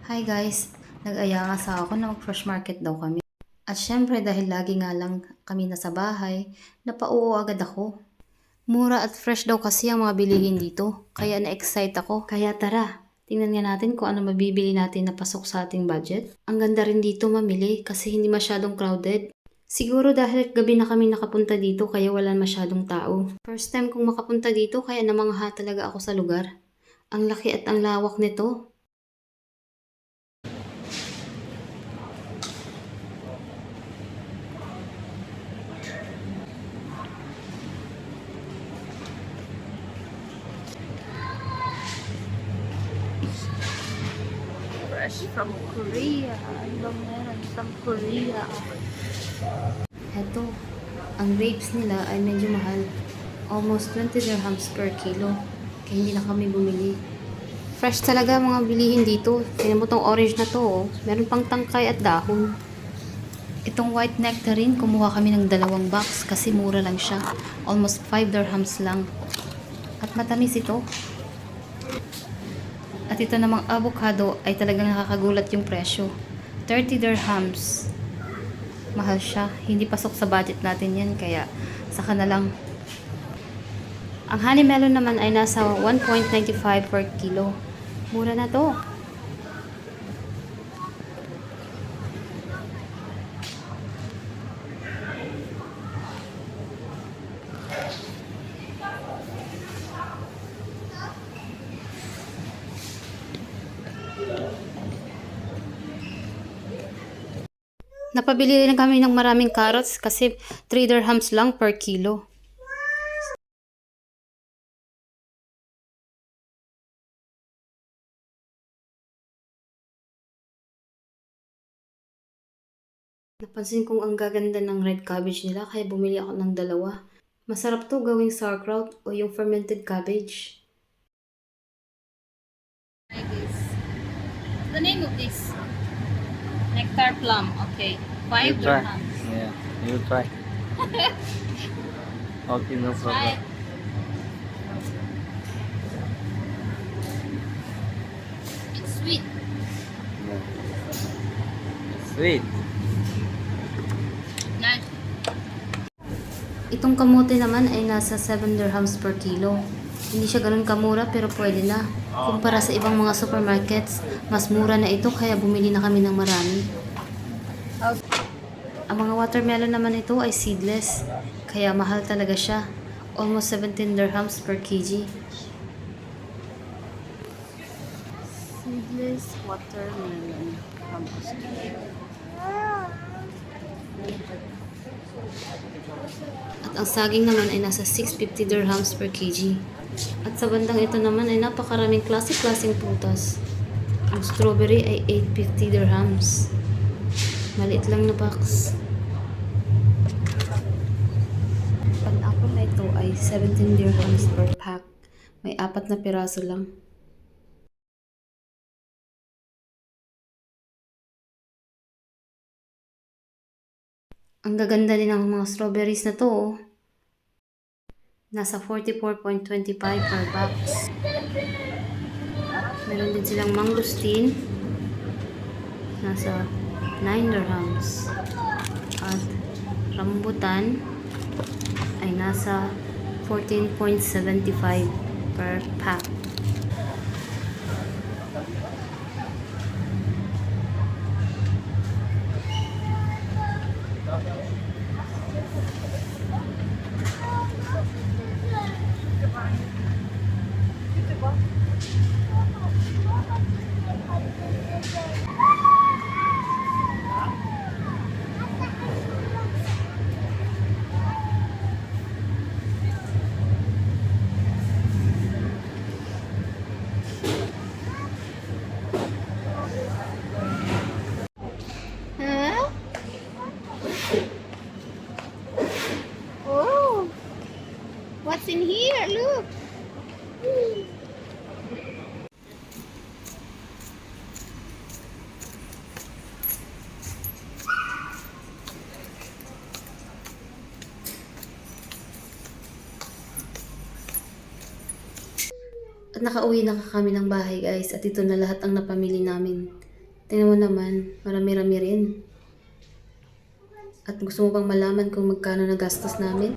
Hi guys, nag-aya nga sa ako na mag-fresh market daw kami. At syempre dahil lagi nga lang kami nasa bahay, napauo agad ako. Mura at fresh daw kasi ang mga bilihin dito, kaya na-excite ako. Kaya tara, tingnan nga natin kung ano mabibili natin na pasok sa ating budget. Ang ganda rin dito mamili kasi hindi masyadong crowded. Siguro dahil gabi na kami nakapunta dito kaya wala masyadong tao. First time kong makapunta dito kaya namangha talaga ako sa lugar. Ang laki at ang lawak nito. Fresh from Korea. Ano bang meron from Korea? Eto, ang grapes nila ay medyo mahal. Almost 20 dirhams per kilo. Kaya hindi na kami bumili. Fresh talaga mga bilihin dito. Tingnan mo tong orange na to. Oh. Meron pang tangkay at dahon. Itong white nectarine, kumuha kami ng 2 box kasi mura lang siya. Almost 5 dirhams lang. At matamis ito. At ito namang avocado ay talagang nakakagulat yung presyo. 30 dirhams. Mahal siya. Hindi pasok sa budget natin yan. Kaya saka na lang. Ang honey melon naman ay nasa 1.95 per kilo. Mura na to. Napabili rin kami ng maraming carrots kasi 3 dirhams lang per kilo. Napansin kong ang gaganda ng red cabbage nila kaya bumili ako ng 2. Masarap to gawing sauerkraut o yung fermented cabbage. Like this. The name of this? Nectar plum. Okay. 5 try. dirhams. Yeah, you try. Okay, no problem. Try. It's sweet. Yeah. Sweet. Nice. Itong kamote naman ay nasa 7 dirhams per kilo. Hindi siya ganun kamura pero pwede na. Kumpara sa ibang mga supermarkets, mas mura na ito kaya bumili na kami ng marami. Ang mga watermelon naman ito ay seedless, kaya mahal talaga siya. Almost 17 dirhams per kg. Seedless watermelon from Australia. At ang saging naman ay nasa 650 dirhams per kg. At sa bandang ito naman ay napakaraming klase-klaseng prutas. Ang strawberry ay 850 dirhams. Maliit lang na box. Pan-apple na ito ay 17 dirhams per pack. May 4 na piraso lang. Ang gaganda din ng mga strawberries na to. Oh. Nasa 44.25 per box. Meron din silang mangosteen. Nasa 9 dirhams. At rambutan ay nasa 14.75 per pack. Huh? Oh, what's in here? Look. At nakauwi na kami ng bahay guys at ito na lahat ang napamili namin. Tingnan mo naman, marami-rami rin. At gusto mo bang malaman kung magkano nagastos namin?